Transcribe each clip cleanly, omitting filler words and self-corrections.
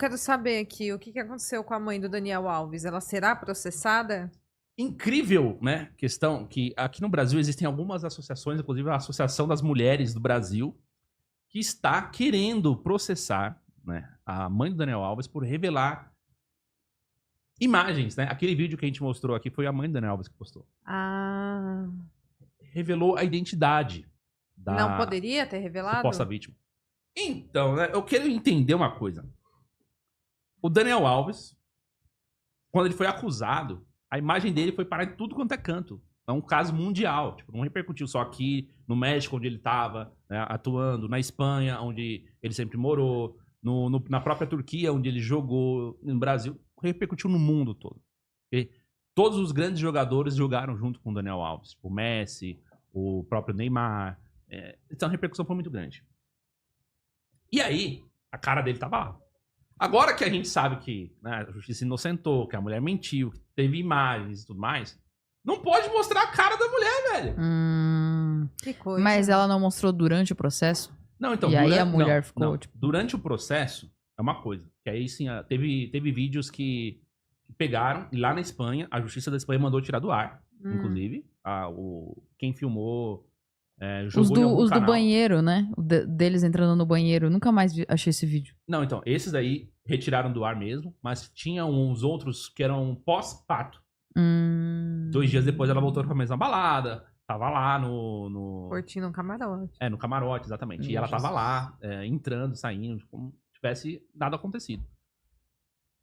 quero saber aqui, o que aconteceu com a mãe do Daniel Alves? Ela será processada? Incrível, né? Questão que aqui no Brasil existem algumas associações, inclusive a Associação das Mulheres do Brasil, que está querendo processar, né, a mãe do Daniel Alves por revelar imagens, né? Aquele vídeo que a gente mostrou aqui foi a mãe do Daniel Alves que postou. Ah. Revelou a identidade da Não poderia ter revelado? suposta vítima. Então, né, eu quero entender uma coisa. O Daniel Alves, quando ele foi acusado, a imagem dele foi parar em tudo quanto é canto. É um caso mundial. Tipo, não repercutiu só aqui no México, onde ele estava, né, atuando, na Espanha, onde ele sempre morou, na própria Turquia, onde ele jogou, no Brasil. Repercutiu no mundo todo. E todos os grandes jogadores jogaram junto com o Daniel Alves. O Messi, o próprio Neymar. Então a repercussão foi muito grande. E aí, a cara dele tava lá. Agora que a gente sabe que, né, a justiça inocentou, que a mulher mentiu, que teve imagens e tudo mais, não pode mostrar a cara da mulher, velho. Que coisa. Mas ela não mostrou durante o processo? Não, então, E aí a mulher ficou, tipo... Durante o processo, é uma coisa. Que aí sim, teve vídeos que pegaram, e lá na Espanha, a justiça da Espanha mandou tirar do ar, inclusive. Quem filmou jogou Os canal. do banheiro, né? Deles entrando no banheiro. Eu nunca mais achei esse vídeo. Não, então, esses aí retiraram do ar mesmo, mas tinha uns outros que eram pós-parto. 2 dias depois ela voltou pra mesma balada, tava lá no... Curtindo um camarote. No camarote, exatamente. E ela tava lá, entrando, saindo, como se tivesse nada acontecido.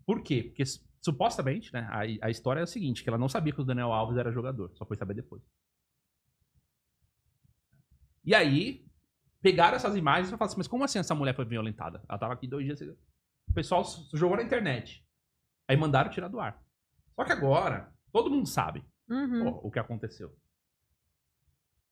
Por quê? Porque supostamente, né, a história é a seguinte, que ela não sabia que o Daniel Alves era jogador, só foi saber depois. E aí, pegaram essas imagens e falaram assim, mas como assim essa mulher foi violentada? Ela tava aqui 2 dias... O pessoal jogou na internet. Aí mandaram tirar do ar. Só que agora, todo mundo sabe o que aconteceu.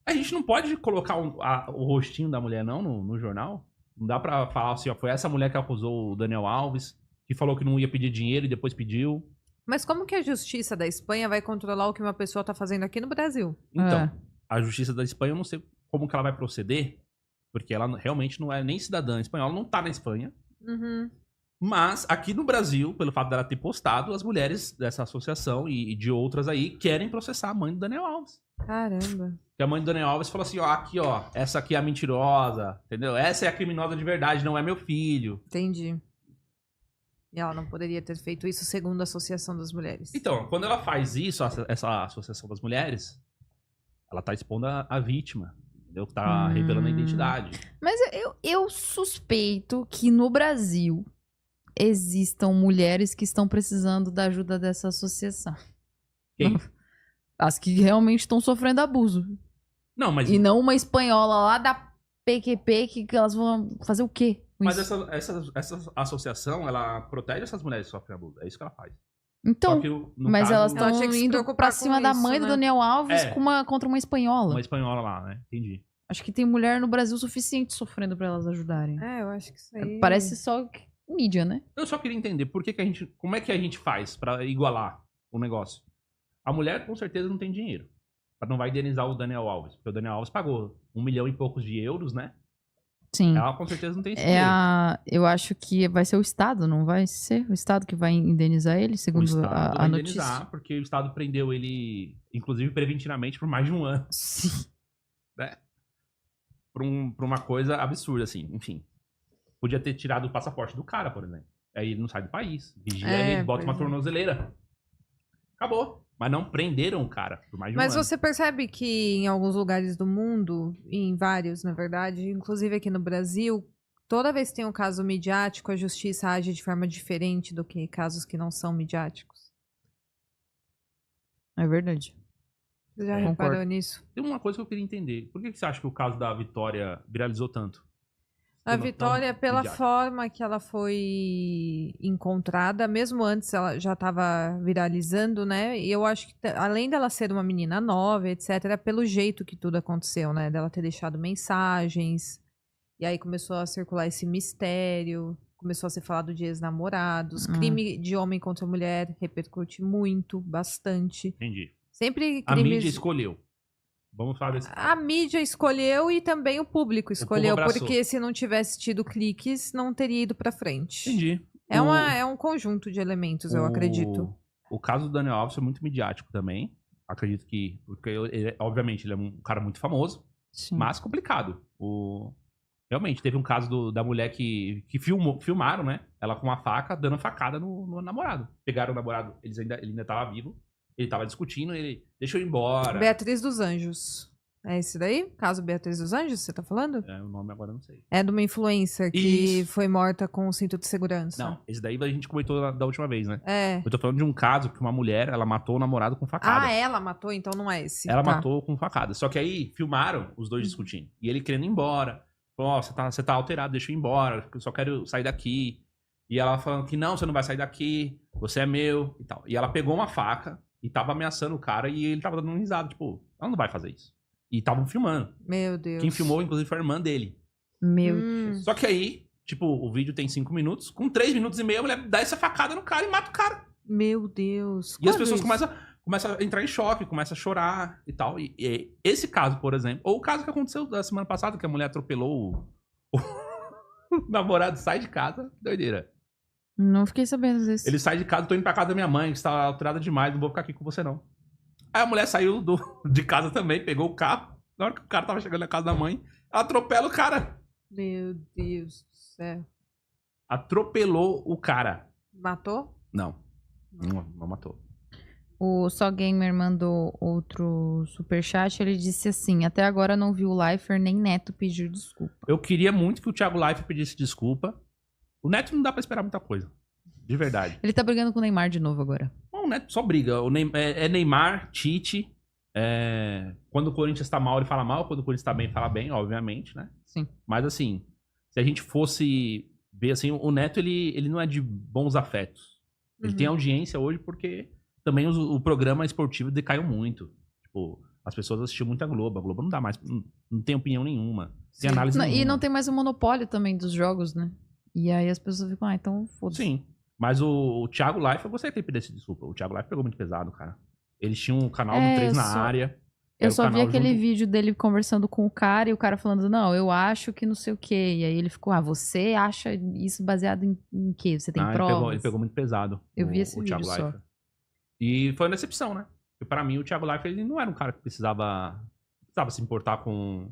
A gente não pode colocar o rostinho da mulher, não, no jornal. Não dá pra falar assim, ó, foi essa mulher que acusou o Daniel Alves, que falou que não ia pedir dinheiro e depois pediu. Mas como que a justiça da Espanha vai controlar o que uma pessoa tá fazendo aqui no Brasil? Então, a justiça da Espanha, eu não sei como que ela vai proceder, porque ela realmente não é nem cidadã espanhola, não tá na Espanha. Mas aqui no Brasil, pelo fato dela ter postado, as mulheres dessa associação e de outras aí querem processar a mãe do Daniel Alves. Caramba. Que a mãe do Daniel Alves falou assim, ó, aqui ó, essa aqui é a mentirosa, entendeu? Essa é a criminosa de verdade, não é meu filho. Entendi. E ela não poderia ter feito isso segundo a Associação das Mulheres. Então, quando ela faz isso, essa Associação das Mulheres, ela tá expondo a vítima, entendeu? Tá revelando a identidade. Mas eu suspeito que no Brasil existam mulheres que estão precisando da ajuda dessa associação. Quem? As que realmente estão sofrendo abuso. Não, mas... E não uma espanhola lá da PQP que elas vão fazer o quê? Mas essa associação, ela protege essas mulheres que sofrem abuso. É isso que ela faz. Então, mas elas ela estão tinha que se indo preocupar pra com cima da isso, mãe do né? Daniel Alves contra uma espanhola. Uma espanhola lá, né? Entendi. Acho que tem mulher no Brasil suficiente sofrendo pra elas ajudarem. Eu acho que isso aí... Parece só mídia, né? Eu só queria entender como é que a gente faz pra igualar o negócio. A mulher com certeza não tem dinheiro. Ela não vai indenizar o Daniel Alves. Porque o Daniel Alves pagou 1 milhão e poucos de euros, né? Sim. Ela com certeza não tem esse dinheiro. Eu acho que vai ser o Estado, não vai ser o Estado que vai indenizar ele, segundo o Estado a vai notícia? Indenizar, porque o Estado prendeu ele, inclusive preventivamente, por mais de 1 ano. Sim. Né? Por uma coisa absurda, assim. Enfim. Podia ter tirado o passaporte do cara, por exemplo. Aí ele não sai do país. Vigia ele, bota uma tornozeleira. Acabou. Mas não prenderam o cara por mais de 1 ano. Mas você percebe que em alguns lugares do mundo, em vários, na verdade, inclusive aqui no Brasil, toda vez que tem um caso midiático, a justiça age de forma diferente do que casos que não são midiáticos. É verdade. Você já reparou nisso? Tem uma coisa que eu queria entender. Por que você acha que o caso da Vitória viralizou tanto? A Vitória, pela forma que ela foi encontrada, mesmo antes ela já estava viralizando, né? E eu acho que, além dela ser uma menina nova, etc., é pelo jeito que tudo aconteceu, né? Dela ter deixado mensagens, e aí começou a circular esse mistério, começou a ser falado de ex-namorados, crime de homem contra mulher repercute muito, bastante. Entendi. Sempre crimes... A mídia escolheu. Vamos falar desse caso. A mídia escolheu e também o público escolheu, porque se não tivesse tido cliques, não teria ido pra frente. Entendi. É um conjunto de elementos, eu acredito. O caso do Daniel Alves foi muito midiático também. Acredito que... Porque, obviamente, ele é um cara muito famoso. Sim. Mas complicado. Realmente, teve um caso da mulher que filmaram, né? Ela com uma faca, dando facada no namorado. Pegaram o namorado, ele ainda tava vivo. Ele tava discutindo, ele deixou ir embora. Beatriz dos Anjos. É esse daí? Caso Beatriz dos Anjos, você tá falando? O nome agora eu não sei. É de uma influencer que foi morta com um cinto de segurança. Não, esse daí a gente comentou da última vez, né? É. Eu tô falando de um caso que uma mulher, ela matou o namorado com facada. Ah, ela matou? Então não é esse. Ela Tá. matou com facada. Só que aí filmaram os dois discutindo. E ele querendo ir embora. Falou, você tá alterado, deixa eu ir embora. Eu só quero sair daqui. E ela falando que não, você não vai sair daqui. Você é meu e tal. E ela pegou uma faca e tava ameaçando o cara. E ele tava dando um risado. Tipo, ela não vai fazer isso. E estavam filmando. Meu Deus. Quem filmou, inclusive, foi a irmã dele. Meu Deus. Só que aí, tipo, o vídeo tem 5 minutos. Com 3 minutos e meio, a mulher dá essa facada no cara e mata o cara. Meu Deus. E as pessoas começam a entrar em choque, começam a chorar e tal. E esse caso, por exemplo, ou o caso que aconteceu da semana passada, que a mulher atropelou o namorado, sai de casa, doideira. Não fiquei sabendo disso. Ele sai de casa, tô indo pra casa da minha mãe, que está alterada demais, não vou ficar aqui com você não. Aí a mulher saiu de casa também, pegou o carro. Na hora que o cara tava chegando na casa da mãe, ela atropela o cara. Meu Deus do céu. Atropelou o cara. Matou? Não matou. O Só Gamer mandou outro superchat. Ele disse assim: até agora não vi o Leifert nem Neto pedir desculpa. Eu queria muito que o Thiago Leifert pedisse desculpa. O Neto não dá pra esperar muita coisa. De verdade. Ele tá brigando com o Neymar de novo agora. Bom, o Neto só briga. É Neymar, Tite. Quando o Corinthians tá mal, ele fala mal. Quando o Corinthians tá bem, ele fala bem, obviamente, né? Sim. Mas assim, se a gente fosse ver assim, o Neto, ele não é de bons afetos. Ele tem audiência hoje porque também o programa esportivo decaiu muito. Tipo, as pessoas assistiam muito a Globo. A Globo não dá mais, não tem opinião nenhuma. Tem análise nenhuma. E não tem mais o monopólio também dos jogos, né? E aí as pessoas ficam, então foda-se. Sim. Mas o Thiago Leifert, eu gostaria que ele pedisse desculpa. O Thiago Leifert pegou muito pesado, cara. Eles tinham um canal do 3 na área. Eu só vi aquele vídeo dele conversando com o cara e o cara falando, não, eu acho que não sei o quê. E aí ele ficou, você acha isso baseado em quê? Você tem provas? Ele pegou muito pesado. Eu vi esse vídeo só. E foi uma decepção, né? Porque pra mim o Thiago Leifert, ele não era um cara que precisava se importar com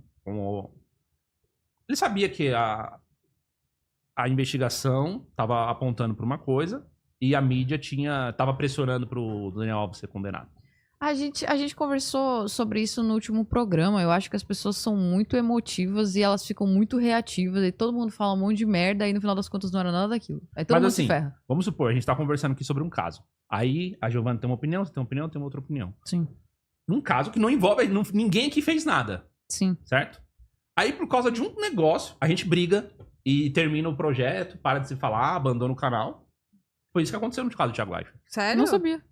Ele sabia que a investigação tava apontando pra uma coisa e a mídia tava pressionando pro Daniel Alves ser condenado. A gente conversou sobre isso no último programa. Eu acho que as pessoas são muito emotivas e elas ficam muito reativas. E todo mundo fala um monte de merda e no final das contas não era nada daquilo. Aí todo mundo se ferra. Vamos supor, a gente tá conversando aqui sobre um caso. Aí a Giovana tem uma opinião, você tem uma opinião, eu tenho outra opinião. Sim. Um caso que não envolve... ninguém aqui fez nada. Sim. Certo? Aí por causa de um negócio, a gente briga e termina o projeto, para de se falar, abandona o canal. Foi isso que aconteceu no caso do Thiago Leifert. Sério? Não sabia.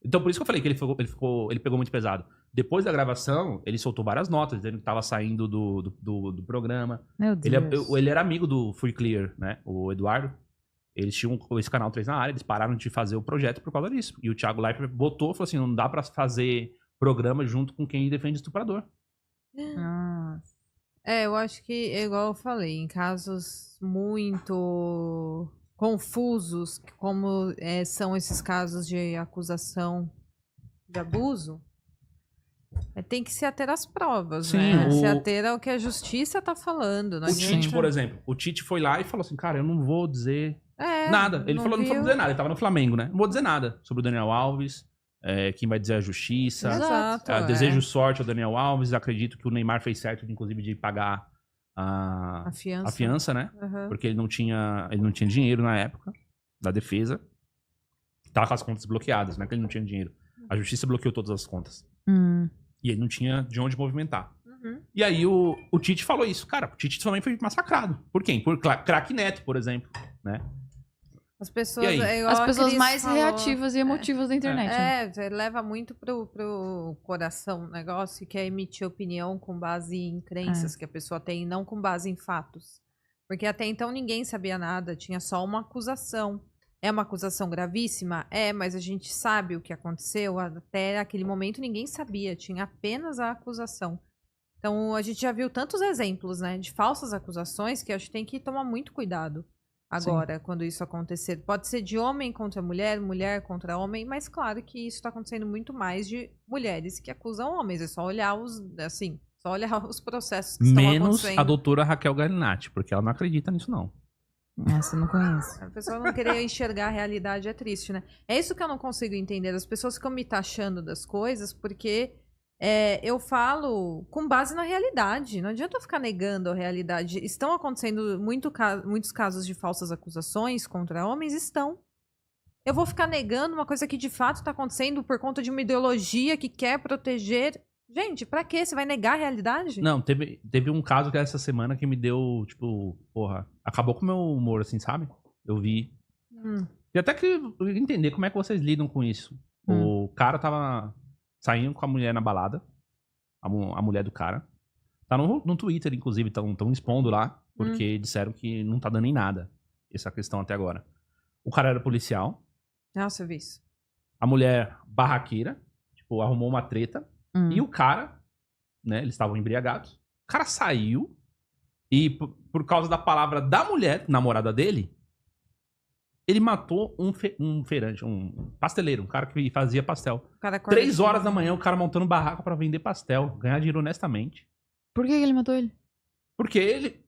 Então, por isso que eu falei que ele pegou muito pesado. Depois da gravação, ele soltou várias notas, dizendo que tava saindo do programa. Meu Deus. Ele era amigo do Free Clear, né? O Eduardo. Eles tinham esse canal 3 na área, eles pararam de fazer o projeto por causa disso. E o Thiago Leifert falou assim, não dá pra fazer programa junto com quem defende estuprador. Eu acho que, igual eu falei, em casos muito confusos, como são esses casos de acusação de abuso, tem que se ater às provas, Sim, né? Se ater ao que a justiça tá falando. O Tite, por exemplo, o Tite foi lá e falou assim, cara, eu não vou dizer nada. Ele falou, não vou dizer nada, ele tava no Flamengo, né? Não vou dizer nada sobre o Daniel Alves, quem vai dizer a justiça. Exato. Desejo sorte ao Daniel Alves, acredito que o Neymar fez certo, inclusive, de pagar a fiança, né? Porque ele não tinha dinheiro na época da defesa. Tava com as contas bloqueadas, né? Que ele não tinha dinheiro. A justiça bloqueou todas as contas. E ele não tinha de onde movimentar. E aí o Tite falou isso. Cara, o Tite também foi massacrado. Por quem? Por craque Neto, por exemplo, né? As pessoas, as pessoas mais reativas e emotivas da internet. Né? Leva muito pro coração o negócio, que é emitir opinião com base em crenças que a pessoa tem, não com base em fatos. Porque até então ninguém sabia nada, tinha só uma acusação. É uma acusação gravíssima? Mas a gente sabe o que aconteceu. Até aquele momento ninguém sabia, tinha apenas a acusação. Então a gente já viu tantos exemplos, né, de falsas acusações que acho que tem que tomar muito cuidado. agora, quando isso acontecer. Pode ser de homem contra mulher, mulher contra homem, mas claro que isso está acontecendo muito mais de mulheres que acusam homens. É só olhar só olhar os processos que estão Menos acontecendo. a doutora Raquel Galinatti, porque ela não acredita nisso, não. Essa eu não conheço. A pessoa não querer enxergar a realidade é triste, né? É isso que eu não consigo entender. As pessoas ficam me taxando das coisas porque eu falo com base na realidade. Não adianta eu ficar negando a realidade. Estão acontecendo muitos casos de falsas acusações contra homens? Estão. Eu vou ficar negando uma coisa que de fato está acontecendo por conta de uma ideologia que quer proteger. Gente, pra quê? Você vai negar a realidade? Não, teve um caso que essa semana que me deu, tipo, porra, acabou com o meu humor, assim, sabe? Eu vi. E até que eu entender como é que vocês lidam com isso. O cara tava saindo com a mulher na balada, a mulher do cara. Tá no Twitter, inclusive, tão expondo lá, porque disseram que não tá dando em nada essa questão até agora. O cara era policial. Nossa, eu vi isso. A mulher barraqueira, tipo, arrumou uma treta. E o cara, né, eles estavam embriagados. O cara saiu e, por causa da palavra da mulher, namorada dele, ele matou um feirante, um pasteleiro, um cara que fazia pastel. 3 horas da manhã, o cara montando barraca pra vender pastel, ganhar dinheiro honestamente. Por que ele matou ele? Porque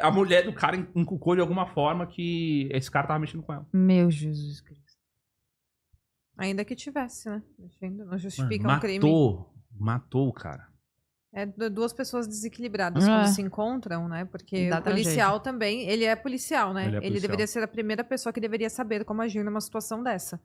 a mulher do cara inculcou de alguma forma que esse cara tava mexendo com ela. Meu Jesus Cristo. Ainda que tivesse, né? Não justifica Mano, um crime. Matou o cara. É duas pessoas desequilibradas quando se encontram, né? Porque o policial também, ele é policial, né? Ele deveria ser a primeira pessoa que deveria saber como agir numa situação dessa.